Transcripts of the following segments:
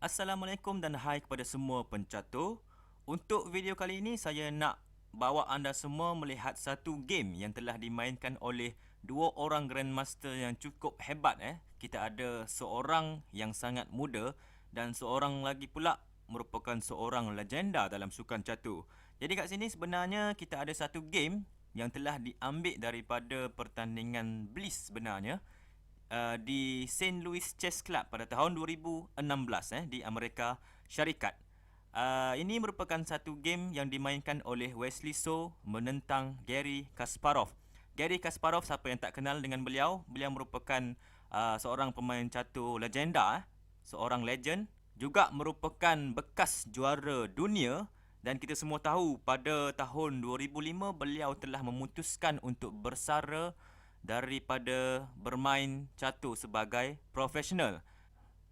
Assalamualaikum dan hai kepada semua pencatur. Untuk video kali ini saya nak bawa anda semua melihat satu game yang telah dimainkan oleh dua orang Grandmaster yang cukup hebat. Kita ada seorang yang sangat muda dan seorang lagi pula merupakan seorang legenda dalam sukan catur. Jadi kat sini sebenarnya kita ada satu game yang telah diambil daripada pertandingan Bliss sebenarnya. Di St. Louis Chess Club pada tahun 2016 di Amerika Syarikat. Ini merupakan satu game yang dimainkan oleh Wesley So menentang Garry Kasparov. Garry Kasparov, siapa yang tak kenal dengan beliau? Beliau merupakan seorang pemain catur legenda, seorang legend, juga merupakan bekas juara dunia. Dan kita semua tahu pada tahun 2005 beliau telah memutuskan untuk bersara daripada bermain catur sebagai profesional.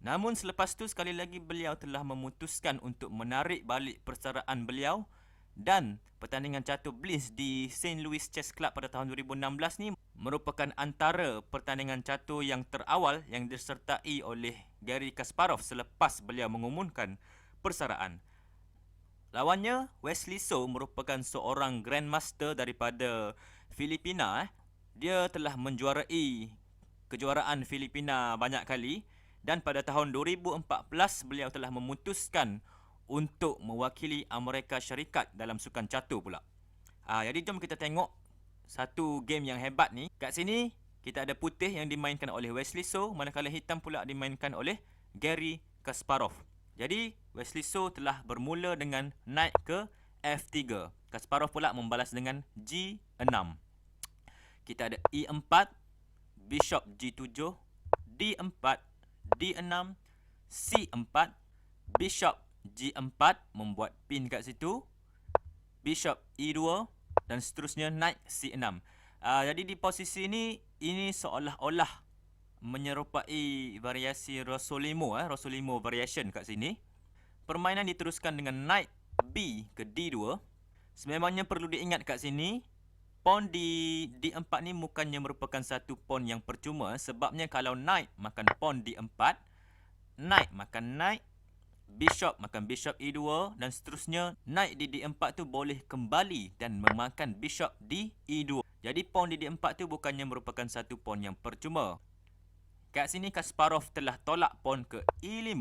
Namun selepas tu sekali lagi beliau telah memutuskan untuk menarik balik persaraan beliau, dan pertandingan catur Bliss di St. Louis Chess Club pada tahun 2016 ni merupakan antara pertandingan catur yang terawal yang disertai oleh Garry Kasparov selepas beliau mengumumkan persaraan. Lawannya, Wesley So merupakan seorang Grandmaster daripada Filipina. Dia telah menjuarai kejuaraan Filipina banyak kali, dan pada tahun 2014 beliau telah memutuskan untuk mewakili Amerika Syarikat dalam sukan catur pula. Jadi jom kita tengok satu game yang hebat ni. Kat sini kita ada putih yang dimainkan oleh Wesley So, manakala hitam pula dimainkan oleh Garry Kasparov. Jadi Wesley So telah bermula dengan knight ke F3. Kasparov pula membalas dengan G6. Kita ada E4, Bishop G7, D4, D6, C4, Bishop G4 membuat pin kat situ, Bishop E2 dan seterusnya Knight C6. Jadi di posisi ini seolah-olah menyerupai variasi Rossolimo, Rossolimo variation kat sini. Permainan diteruskan dengan Knight B ke D2. Sememangnya perlu diingat kat sini, pawn di D4 ni bukannya merupakan satu pawn yang percuma, sebabnya kalau knight makan pawn D4, knight makan knight, bishop makan bishop E2 dan seterusnya, knight di D4 tu boleh kembali dan memakan bishop di E2. Jadi pawn di D4 tu bukannya merupakan satu pawn yang percuma. Kat sini Kasparov telah tolak pawn ke E5,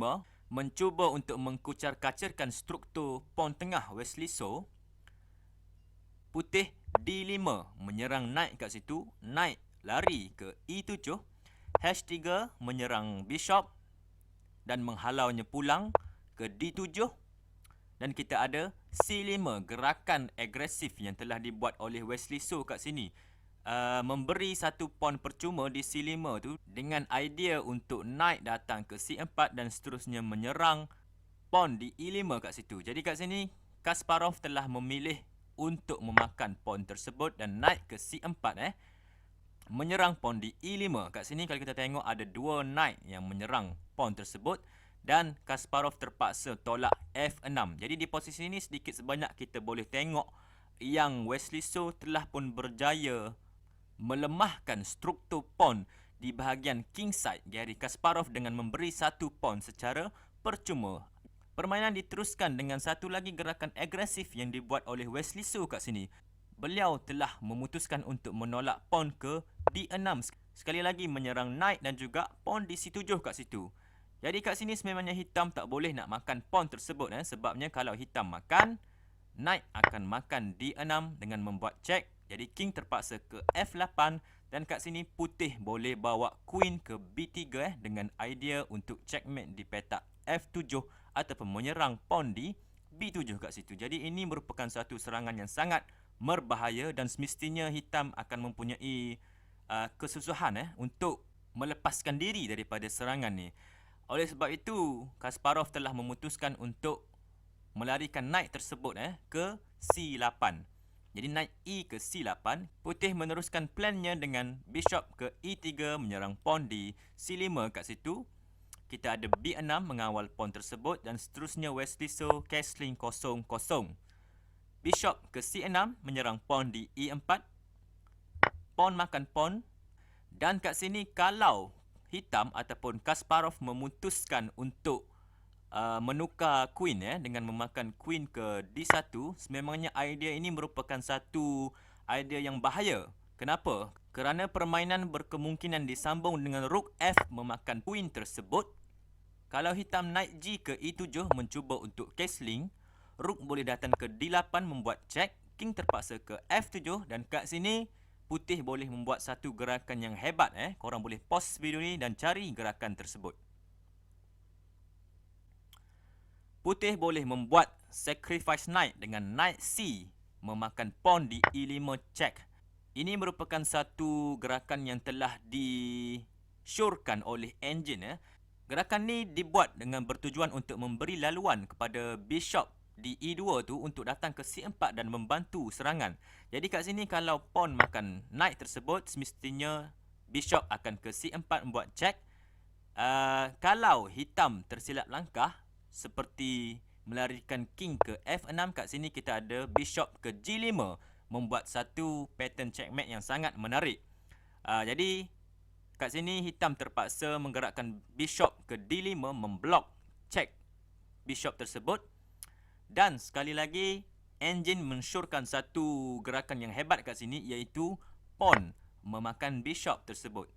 mencuba untuk mengkucar-kacirkan struktur pawn tengah Wesley So. Putih D5 menyerang knight kat situ, knight lari ke E7, H3 menyerang bishop dan menghalaunya pulang ke D7, dan kita ada C5, gerakan agresif yang telah dibuat oleh Wesley So kat sini. Memberi satu pawn percuma di C5 tu dengan idea untuk knight datang ke C4 dan seterusnya menyerang pawn di E5 kat situ. Jadi kat sini Kasparov telah memilih untuk memakan pawn tersebut dan naik ke C4 menyerang pawn di E5. Kat sini kalau kita tengok ada dua knight yang menyerang pawn tersebut dan Kasparov terpaksa tolak F6. Jadi di posisi ini sedikit sebanyak kita boleh tengok yang Wesley So telah pun berjaya melemahkan struktur pawn di bahagian kingside Garry Kasparov dengan memberi satu pawn secara percuma. Permainan diteruskan dengan satu lagi gerakan agresif yang dibuat oleh Wesley So kat sini. Beliau telah memutuskan untuk menolak pawn ke D6. Sekali lagi menyerang knight dan juga pawn di C7 kat situ. Jadi kat sini sememangnya hitam tak boleh nak makan pawn tersebut sebabnya kalau hitam makan, knight akan makan D6 dengan membuat check. Jadi king terpaksa ke F8 dan kat sini putih boleh bawa queen ke B3 dengan idea untuk checkmate di petak F7 ataupun menyerang pawn di B7 kat situ. Jadi ini merupakan satu serangan yang sangat berbahaya dan semestinya hitam akan mempunyai kesusahan untuk melepaskan diri daripada serangan ni. Oleh sebab itu, Kasparov telah memutuskan untuk melarikan knight tersebut ke C8. Jadi knight E ke C8, putih meneruskan plannya dengan bishop ke E3 menyerang pawn di C5 kat situ. Kita ada B6 mengawal pawn tersebut dan seterusnya Wesley So castling 0-0. Bishop ke C6 menyerang pawn di E4. Pawn makan pawn. Dan kat sini kalau hitam ataupun Kasparov memutuskan untuk menukar queen dengan memakan queen ke D1, sememangnya idea ini merupakan satu idea yang bahaya. Kenapa? Kerana permainan berkemungkinan disambung dengan rook F memakan queen tersebut. Kalau hitam knight G ke E7 mencuba untuk castling, rook boleh datang ke D8 membuat check, king terpaksa ke F7 dan kat sini putih boleh membuat satu gerakan yang hebat. Korang boleh pause video ni dan cari gerakan tersebut. Putih boleh membuat sacrifice knight dengan knight C memakan pawn di E5 check. Ini merupakan satu gerakan yang telah disyorkan oleh engine. Gerakan ni dibuat dengan bertujuan untuk memberi laluan kepada bishop di E2 tu untuk datang ke C4 dan membantu serangan. Jadi kat sini kalau pawn makan knight tersebut, semestinya bishop akan ke C4 membuat check. Kalau hitam tersilap langkah seperti melarikan king ke F6, kat sini kita ada bishop ke G5 membuat satu pattern checkmate yang sangat menarik. Jadi kat sini hitam terpaksa menggerakkan bishop ke D5 memblok check bishop tersebut. Dan sekali lagi engine mensyorkan satu gerakan yang hebat kat sini, iaitu pawn memakan bishop tersebut.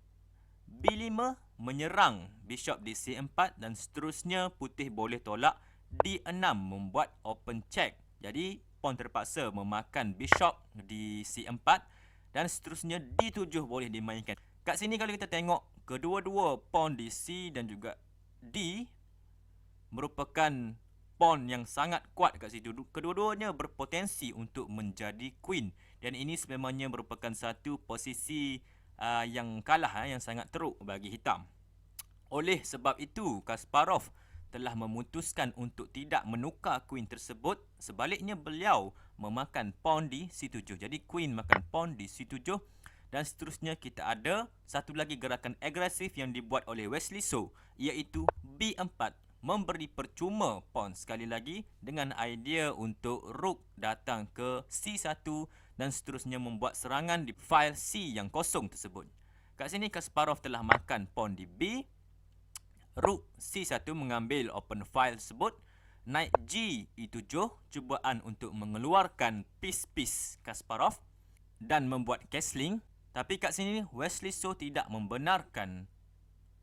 B5 menyerang bishop di C4 dan seterusnya putih boleh tolak D6 membuat open check. Jadi pawn terpaksa memakan bishop di C4 dan seterusnya D7 boleh dimainkan. Kat sini kalau kita tengok kedua-dua pawn di C dan juga D merupakan pawn yang sangat kuat kat situ. Kedua-duanya berpotensi untuk menjadi queen dan ini sebenarnya merupakan satu posisi yang kalah, yang sangat teruk bagi hitam. Oleh sebab itu, Kasparov telah memutuskan untuk tidak menukar queen tersebut. Sebaliknya beliau memakan pawn di C7. Jadi queen makan pawn di C7 dan seterusnya kita ada satu lagi gerakan agresif yang dibuat oleh Wesley So, iaitu B4, memberi percuma pawn sekali lagi dengan idea untuk rook datang ke C1 dan seterusnya membuat serangan di file C yang kosong tersebut. Kat sini Kasparov telah makan pawn di B. Rook C1 mengambil open file tersebut. Knight G E7, cubaan untuk mengeluarkan piece-piece Kasparov dan membuat castling. Tapi kat sini Wesley So tidak membenarkan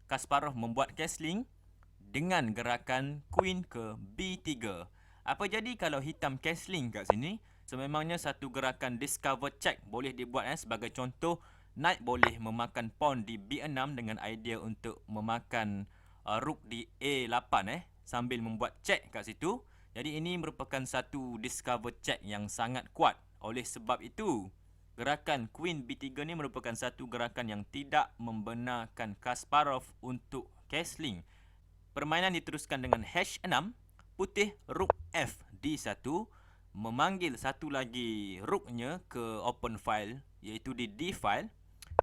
Kasparov membuat castling dengan gerakan queen ke B3. Apa jadi kalau hitam castling kat sini? Sememangnya satu gerakan discover check boleh dibuat. Sebagai contoh, knight boleh memakan pawn di B6 dengan idea untuk memakan rook di A8 sambil membuat check kat situ. Jadi ini merupakan satu discover check yang sangat kuat. Oleh sebab itu, gerakan queen B3 ni merupakan satu gerakan yang tidak membenarkan Kasparov untuk castling. Permainan diteruskan dengan H6, putih rook F D1, memanggil satu lagi rooknya ke open file, iaitu di D file.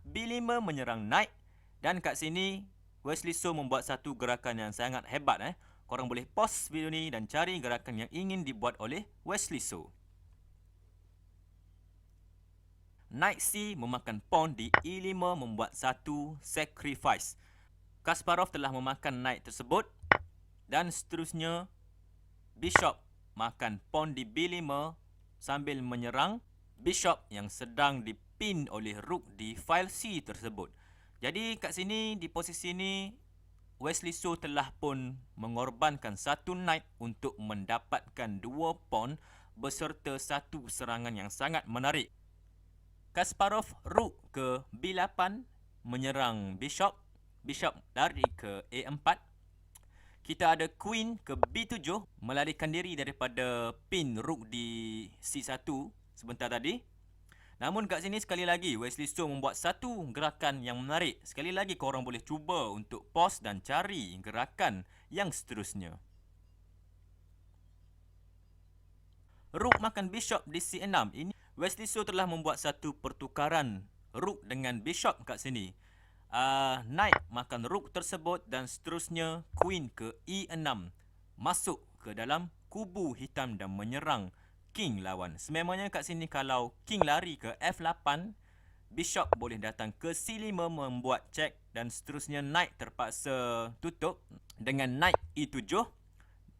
B5 menyerang knight dan kat sini Wesley So membuat satu gerakan yang sangat hebat. Korang boleh pause video ni dan cari gerakan yang ingin dibuat oleh Wesley So. Knight C memakan pawn di E5 membuat satu sacrifice. Kasparov telah memakan knight tersebut dan seterusnya bishop makan pawn di B5 sambil menyerang bishop yang sedang dipin oleh rook di file C tersebut. Jadi kat sini di posisi ini Wesley So telah pun mengorbankan satu knight untuk mendapatkan dua pawn beserta satu serangan yang sangat menarik. Kasparov rook ke B8 menyerang bishop. Bishop lari ke A4. Kita ada queen ke B7 melarikan diri daripada pin rook di C1 sebentar tadi. Namun kat sini sekali lagi Wesley So membuat satu gerakan yang menarik. Sekali lagi korang boleh cuba untuk pause dan cari gerakan yang seterusnya. Rook makan bishop di C6. Ini Wesley So telah membuat satu pertukaran rook dengan bishop kat sini. Knight makan rook tersebut dan seterusnya queen ke E6 masuk ke dalam kubu hitam dan menyerang king lawan. Sememangnya kat sini kalau king lari ke F8, bishop boleh datang ke C5 membuat check dan seterusnya knight terpaksa tutup dengan knight E7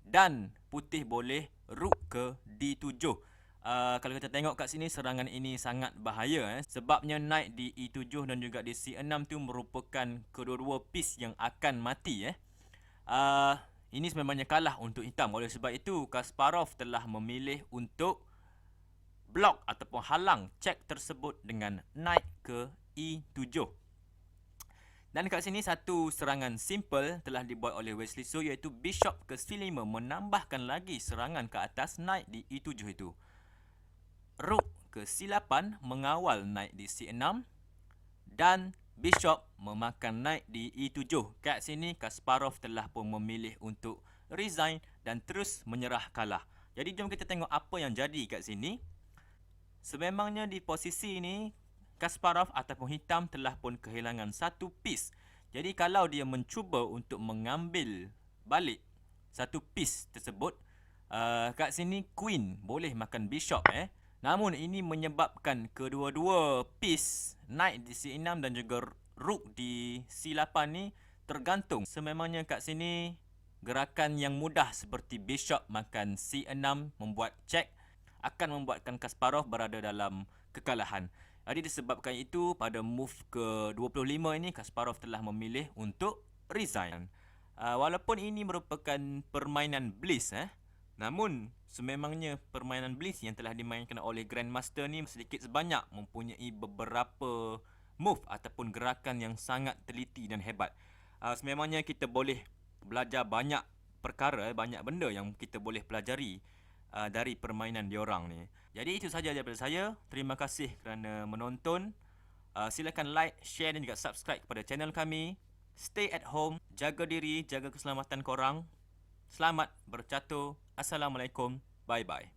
dan putih boleh rook ke D7. Kalau kita tengok kat sini serangan ini sangat bahaya sebabnya knight di E7 dan juga di C6 tu merupakan kedua-dua piece yang akan mati ini sememangnya kalah untuk hitam. Oleh sebab itu Kasparov telah memilih untuk blok ataupun halang check tersebut dengan knight ke E7. Dan kat sini satu serangan simple telah dibuat oleh Wesley So, iaitu bishop ke C5 menambahkan lagi serangan ke atas knight di E7 itu. Rook ke C8 mengawal knight di C6 dan bishop memakan knight di E7. Kat sini Kasparov telah pun memilih untuk resign dan terus menyerah kalah. Jadi jom kita tengok apa yang jadi kat sini. Sememangnya di posisi ini Kasparov ataupun hitam telah pun kehilangan satu piece. Jadi kalau dia mencuba untuk mengambil balik satu piece tersebut, kat sini queen boleh makan bishop Namun ini menyebabkan kedua-dua piece knight di C6 dan juga rook di C8 ni tergantung. Sememangnya kat sini gerakan yang mudah seperti bishop makan C6 membuat check akan membuatkan Kasparov berada dalam kekalahan. Jadi disebabkan itu pada move ke-25 ini Kasparov telah memilih untuk resign. Walaupun ini merupakan permainan Bliss namun sememangnya permainan Bliss yang telah dimainkan oleh Grandmaster ni sedikit sebanyak mempunyai beberapa move ataupun gerakan yang sangat teliti dan hebat. Sememangnya kita boleh belajar banyak perkara, banyak benda yang kita boleh pelajari dari permainan diorang ni. Jadi itu sahaja daripada saya. Terima kasih kerana menonton. Silakan like, share dan juga subscribe kepada channel kami. Stay at home, jaga diri, jaga keselamatan korang. Selamat bercatur. Assalamualaikum. Bye-bye.